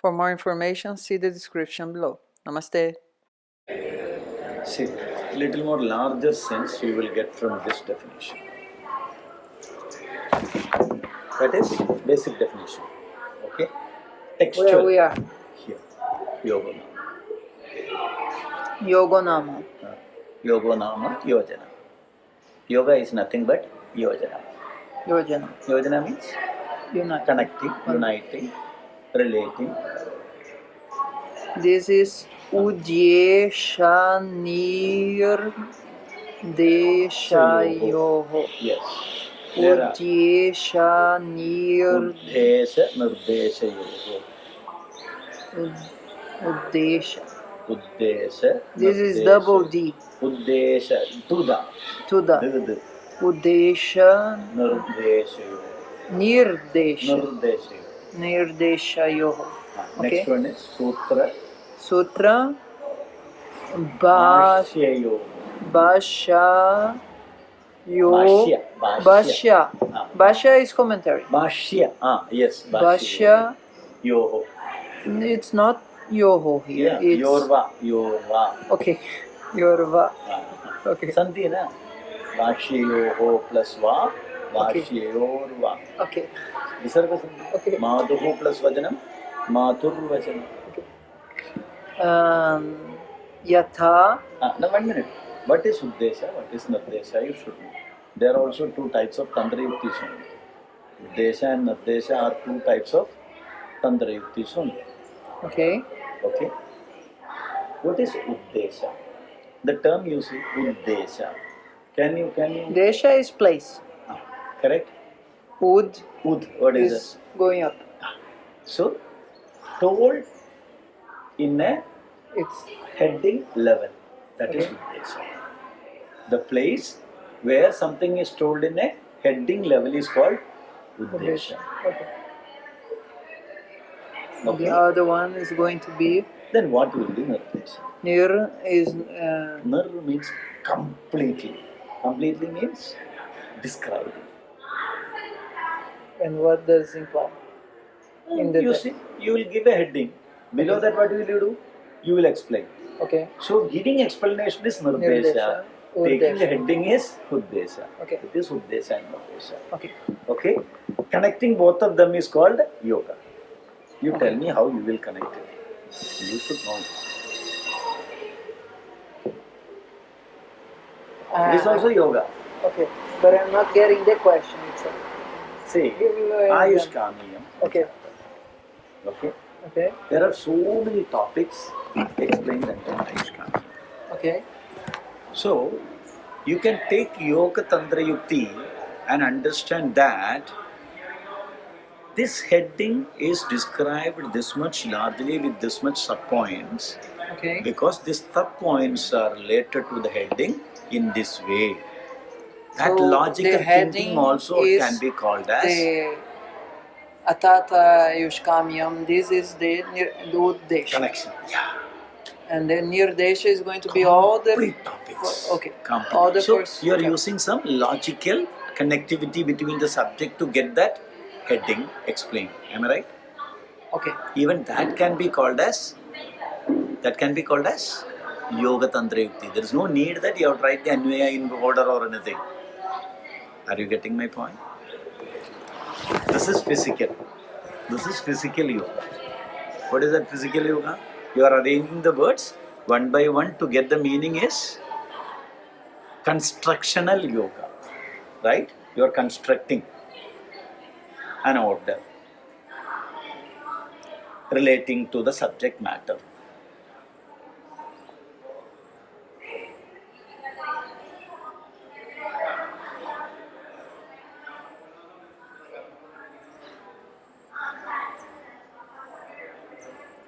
For more information, see the description below. Namaste. See, little more larger sense you will get from this definition. That is basic definition. Okay? Textual. Where we are? Here. Yoga. Yogonama. Yoga Nama Yojana. Yoga is nothing but Yojana. Yojana. Yojana means Unite. connecting, uniting, relating. This is Udyesha Nirdeshayoho. Yes. There are Udyesha Uddesha Nirdeshayoho. Uddesha. Uddesha. This is double D. Uddesha. Tuda. Tuda. Uddesha Nirdeshayoho. Nirdesha. Nirdeshayoho. Next one is Sutra. Sutra. Bhashyayoho. Bhashya. Bhashya. Bhashya. Bhashya is commentary. Bhashya. Yes. Bhashya. Yoho. It's not Yoho here. Yeah. It's Yorva. okay. Yorva. Okay. Santi na. Bhashyayoho plus va. Bhashyayorva. Okay. Visarga santi. Okay. Madhuhu plus vajanam. Mathurvajanam. Yatha. Now 1 minute. What is Uddesha? What is Nirdesha? You should know. There are also two types of Tantra Yuktis only. Uddesha and Nirdesha are two types of Tantra Yuktis only. Okay. Okay. What is Uddesha? The term you see, Uddesha. Can you? Desha is place. Correct? Ud What is is going up. So, told in a It's heading level. That is Uddesha. The place where something is told in a heading level is called Uddesha. Okay. Okay. The other one is going to be Then what will be Nirdesha? Nir is Nir means completely. Completely means describing. and what does it imply? In the You see, you will give a heading. Below that, what will you do? You will explain. Okay. So, giving explanation is Nirdesha. Nirdesha. Taking the Uddesha. heading is Uddesha. Okay. It is Uddesha and Nirdesha. Okay. Okay? Connecting both of them is called yoga. You tell me how you will connect it. You should know it. It is also yoga. Okay. But I'm not getting the question itself. See, Give me a- Ayush Kamiyam. Okay. Okay? Okay. There are so many topics explained under Ayush Kamiyam. Okay. So, you can take Yoga Tantra Yukti and understand that this heading is described this much largely with this much sub-points Okay. because these sub-points are related to the heading in this way. That So, logical the thinking heading also is can be called as The Atata Yushkamyam, this is the Uddesha. connection. Yeah. And then Nirdesha is going to be all the Complete topics. Okay. Complete. All the So first. you are chapter. using some logical connectivity between the subject to get that heading explained. Am I right? Okay. Even that can be called as Yoga Tantra Yukti. There is no need that you have to write the Anvaya in order or anything. Are you getting my point? This is physical. This is physical yoga. What is that physical yoga? You are arranging the words one by one to get the meaning is constructional yoga. Right? You are constructing an order relating to the subject matter.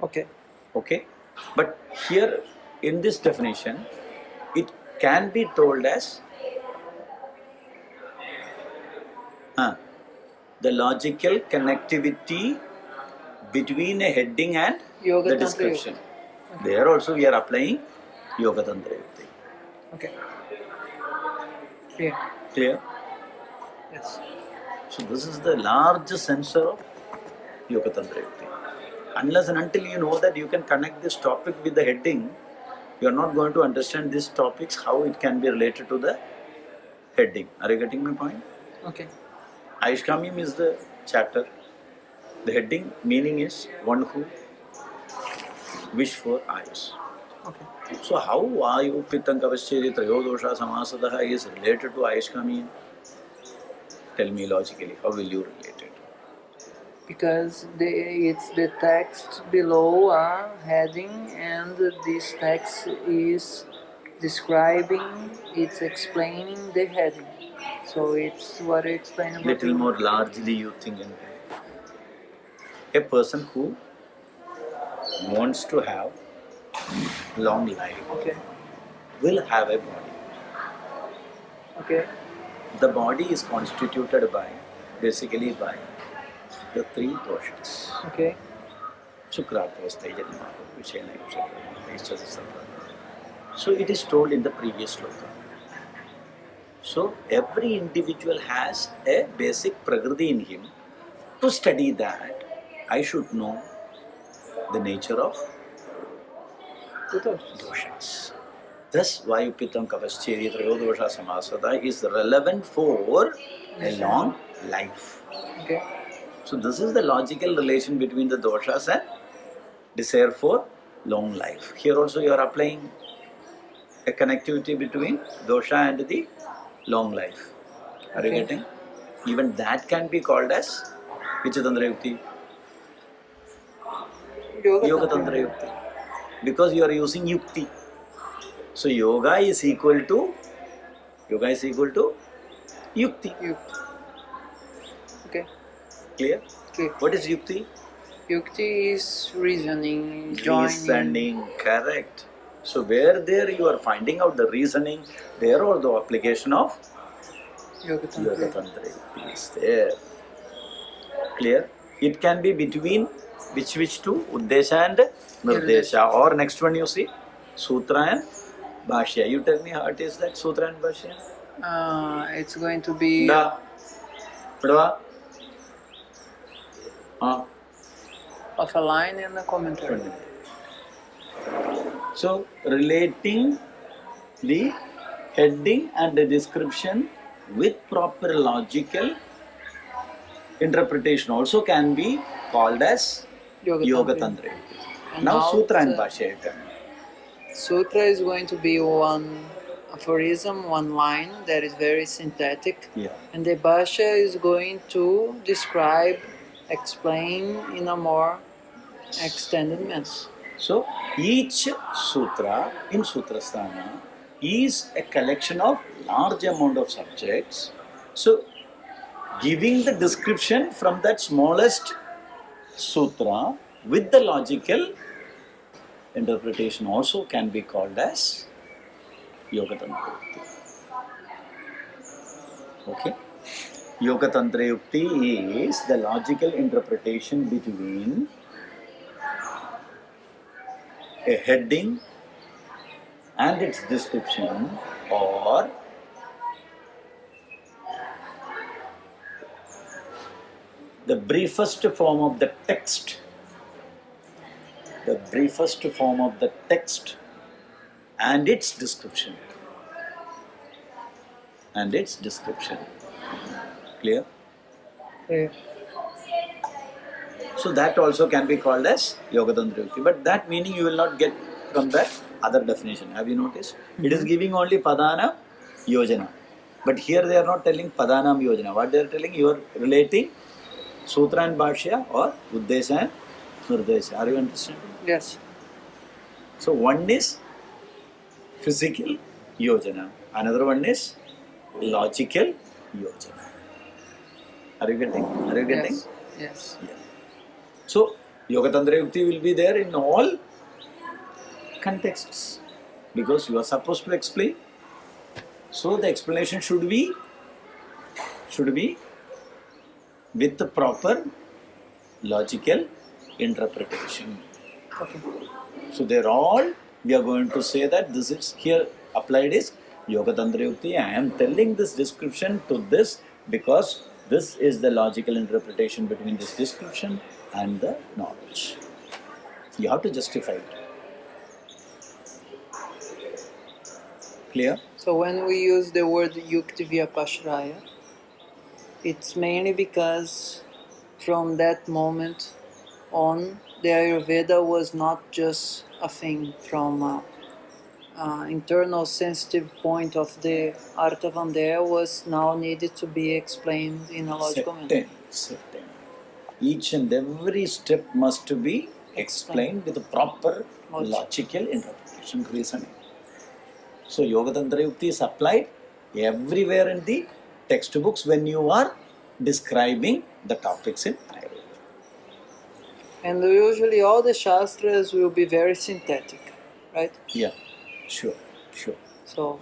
Okay. Okay? But here in this definition, it can be told as the logical connectivity between a heading and Yoga the Tantra description. Yukti. There also we are applying Yoga Tantra Yukti. Okay. Clear. Clear? Yes. So this is the large sensor of Yoga Tantra Yukti. unless and until you know that you can connect this topic with the heading, you are not going to understand these topics, how it can be related to the heading. Are you getting my point? Okay. Ayushkamyam is the chapter. The heading meaning is one who wish for Ayush. Okay. So how Vayu Pittam Kavascheri Trayodosha Samasadaha is related to Ayushkamyam? Tell me logically, how will you relate it? Because it's the text below a heading, and this text is describing, it's explaining the heading. So it's what I explained about. Little more largely you think in a person who wants to have long life Okay. will have a body. Okay. The body is constituted by, basically by the three doshas. Okay. Sukrarthavasthai janma, Vishena Yusha. So it is told in the previous sloka. So every individual has a basic prakriti in him. To study that, I should know the nature of doshas. Thus, Vayupittam Kavascheri Trayodosha Samasada is relevant for a long life. Okay. So this is the logical relation between the doshas and desire for long life. Here also you are applying a connectivity between dosha and the long life. Are you Okay. getting? Even that can be called as which Tantra Yukti? Yoga Tantra Yukti. Because you are using Yukti. So yoga is equal to Yukti. Okay. Clear? Okay. What is Yukti? Yukti is reasoning, joining. Reasoning, correct. So where there you are finding out the reasoning, there or the application of Yoga Yoga Tantra. Tantra Yukti is there. Clear? It can be between which two? Uddesha and Nirdesha. Or next one you see, Sutra and Bhashya. You tell me how it is that Sutra and Bhashya? It's going to be Da. Padva. of a line and a commentary. So relating the heading and the description with proper logical interpretation also can be called as Yoga Tantra. And Now now Sutra and the- Bhashya. Sutra is going to be one aphorism, one line that is very synthetic. Yeah. And the Bhashya is going to describe, explain in a more extended manner. So each sutra in Sutrasthana is a collection of large amount of subjects. So giving the description from that smallest sutra with the logical interpretation also can be called as Yoga Tantra Yukti. Okay? Yoga Tantra Yukti is the logical interpretation between a heading and its description, or the briefest form of the text, and its description. Clear? Yeah. So that also can be called as Yoga Tantra Yukti. But that meaning you will not get from that other definition. Have you noticed? It is giving only Padana Yojana. But here they are not telling Padanam Yojana. What they are telling, you are relating Sutra and Bhashya or Uddesha and Nirdesha. Are you understanding? Yes. So one is physical Yojana. Another one is logical Yojana. Are you getting? Yes. Yeah. So, Yoga Tantra Yukti will be there in all contexts because you are supposed to explain. So, the explanation should be with the proper logical interpretation. Okay. So, they're all, we are going to say that this is here applied is Yoga Tantra Yukti. I am telling this description to this because this is the logical interpretation between this description and the knowledge. You have to justify it. Clear? So when we use the word Yukti Vyapashraya, it's mainly because from that moment on, the Ayurveda was not just a thing from internal sensitive point of the Arthavandaya was now needed to be explained in a logical manner. Certain. Each and every step must be explained with a proper logical interpretation, reasoning. So Yoga Tantra Yukti is applied everywhere in the textbooks when you are describing the topics in Ayurveda. And usually all the Shastras will be very synthetic, right? Yeah, sure. So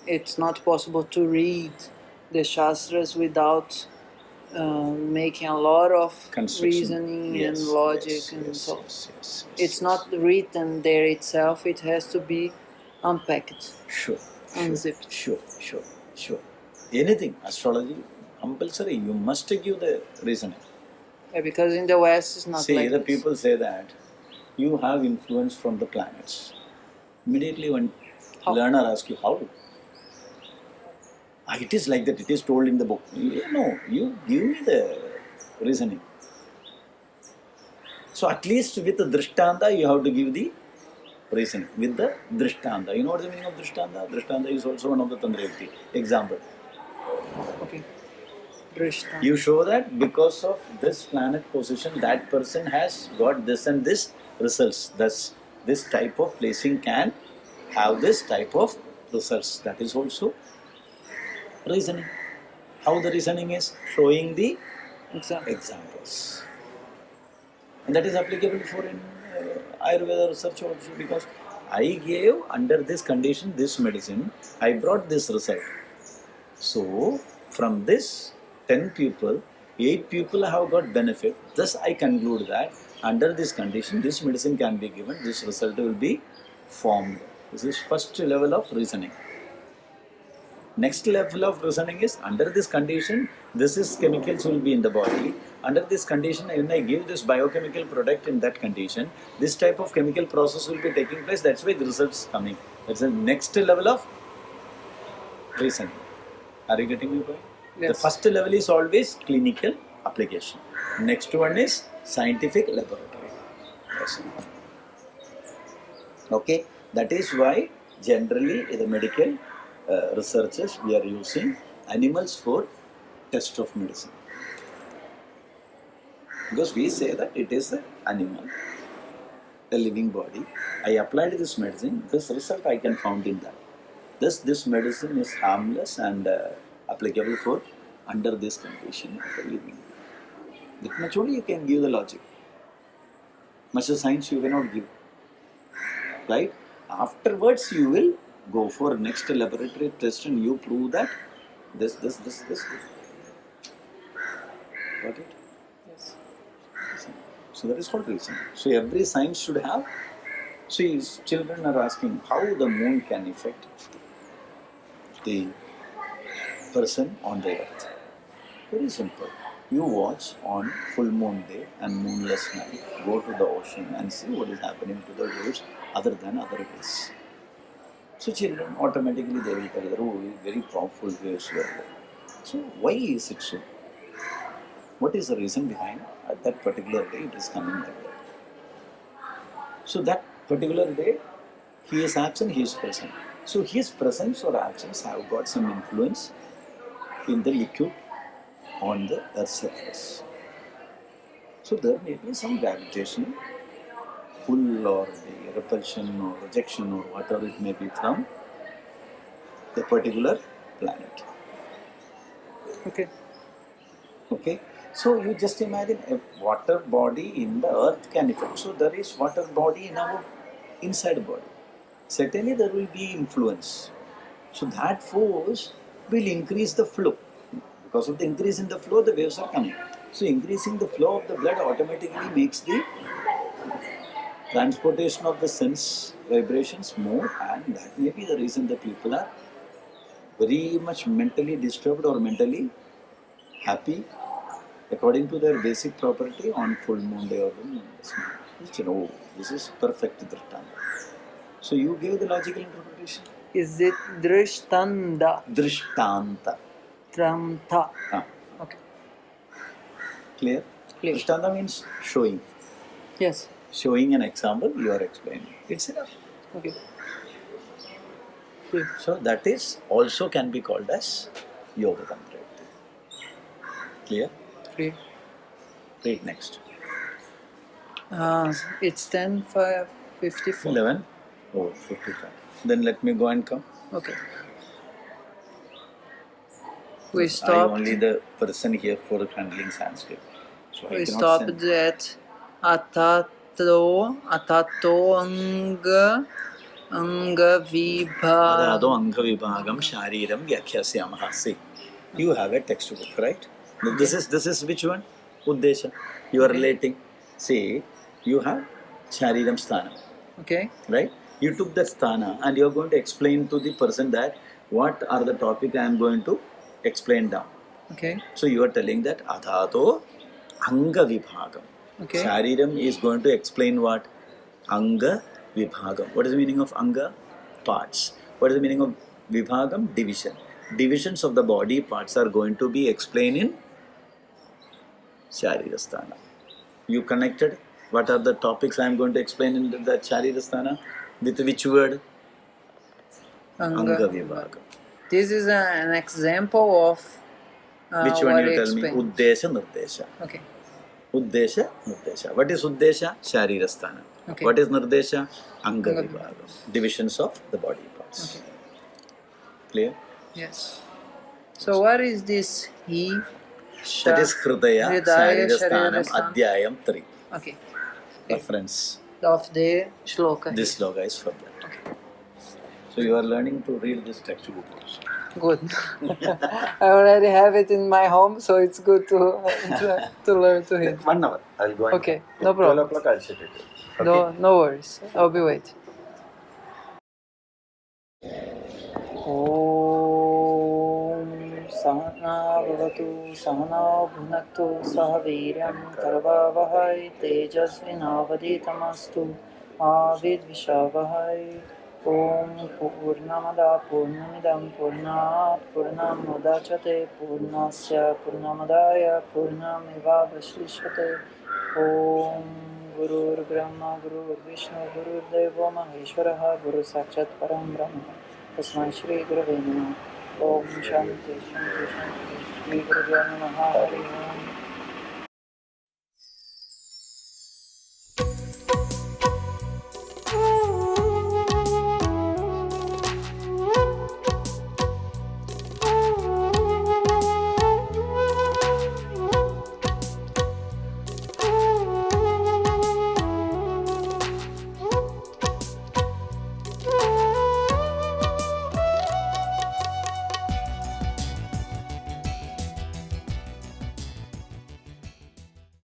it's not possible to read the Shastras without making a lot of reasoning and logic and so on. It's not written there itself, it has to be unpacked, unzipped. Sure. Anything, astrology, compulsory, you must give the reasoning. Yeah, because in the West it's not like the this. people say that you have influence from the planets. Immediately when learner asks you how, it is like that, it is told in the book. No, you give me the reasoning. So at least with the Drishtanta you have to give the reasoning. With the Drishtanta. You know what the meaning of Drishtanta? Drishtanta is also one of the Tantra Yukti. Example. Okay. Drishtanta. You show that because of this planet position, that person has got this and this results. Thus, this type of placing can have this type of results. That is also reasoning. How the reasoning is? Showing the examples. And that is applicable for in Ayurveda research also, because I gave under this condition this medicine, I brought this result. So, from this 10 people, 8 people have got benefit. Thus, I conclude that under this condition, this medicine can be given, this result will be formed. This is first level of reasoning. Next level of reasoning is, under this condition, this is chemicals will be in the body. Under this condition, when I give this biochemical product in that condition, this type of chemical process will be taking place. That's why the results coming. That's the next level of reasoning. Are you getting my point? Yes. The first level is always clinical application. Next one is scientific laboratory. Yes. Okay, that is why generally in the medical researchers we are using animals for test of medicine. Because we say that it is an animal, a living body. I applied this medicine, this result I can found in that. This medicine is harmless and applicable for under this condition of a living body. That much only you can give the logic. Much of science you cannot give. Right? Afterwards you will go for next laboratory test and you prove that this. Got it? Yes. So that is called reason. So every science should have. See, children are asking how the moon can affect the person on the earth. Very simple. You watch on full moon day and moonless night, go to the ocean and see what is happening to the waves other than other days. So children automatically they will tell you, oh, very powerful waves were there. So why is it so? What is the reason behind at that particular day it is coming like that? So that particular day, he is absent, he is present. So his presence or absence have got some influence in the liquid on the earth's surface. So there may be some gravitational pull or the repulsion or rejection or whatever it may be from the particular planet. Okay. So you just imagine a water body in the earth can affect. So there is water body in our inside body. Certainly there will be influence. So that force will increase the flow. Because of the increase in the flow, the waves are coming. So increasing the flow of the blood automatically makes the transportation of the sense vibrations more, and that may be the reason that people are very much mentally disturbed or mentally happy according to their basic property on full moon day or the moonless night. Oh, this is perfect Drishtanta. So you give the logical interpretation. Is it Drishtanda? Drishtanta. Tranta. Ah, Okay. clear? Clear. Drishtanta means showing. Yes. Showing an example, you are explaining. It's enough. Okay. Clear. So that is also can be called as Yoga Tantra. Clear? Clear. Read next. It's 10:54. 11? Oh, 55. Then let me go and come. Okay. We I stopped. only the person here for handling Sanskrit. So I We cannot stopped send. at atato anga Adado vibha. Anga Vibhagam Shariram Vyakhyasyaamaha. See, you have a textbook, right? This is which one? Uddesha. You are Okay. relating. See, you have Shariram Sthana, Okay. right? You took that sthana and you are going to explain to the person that what are the topic I am going to explain down. Okay. So you are telling that Adhato Anga Vibhagam. Okay. Shariram is going to explain what? Anga Vibhagam. What is the meaning of Anga? Parts. What is the meaning of Vibhagam? Division. Divisions of the body parts are going to be explained in Sharirasthana. You connected? What are the topics I am going to explain in the Sharirasthana? With which word? Anga Vibhagam. This is an example of Which one what you I tell me? explained. Uddesha, Nirdesha. Okay. Uddesha, Nirdesha. What is Uddesha? Sharirasthana. Okay. What is Nirdesha? Anga Anga Vibhagam. Divisions of the body parts. Okay. Clear? Yes. So what is this he? That is Hridaya, Hridaya, Sharirasthanam, Sharirasthanam. Adhyayam 3. Okay. Reference. Of the shloka. This here. sloka is for that. Okay. So you are learning to read this textbook also. Good. I already have it in my home, so it's good to learn to read. 1 hour. I'll go and Okay, come. no problem. 12 o'clock I'll set it. Okay? No worries. I'll be waiting. Om Sahana Bhavatu Sahana Bhunaktu Sahaviryam Karvavahai Tejasvinavaditamastu Avidvishavahai Om Purnamada Purnamidam Purnat Purnamudachate Purnasya Purnamadaya Purnamivavashishyate Om Gurur Brahma Gurur Vishnu Gurur Deva Maheshwaraha Guru Sakshat Param Brahma Tasmai Shri Gurave Namaha Om Shanti Shanti Shanti Shri Gurubhyo Namaha Hari Om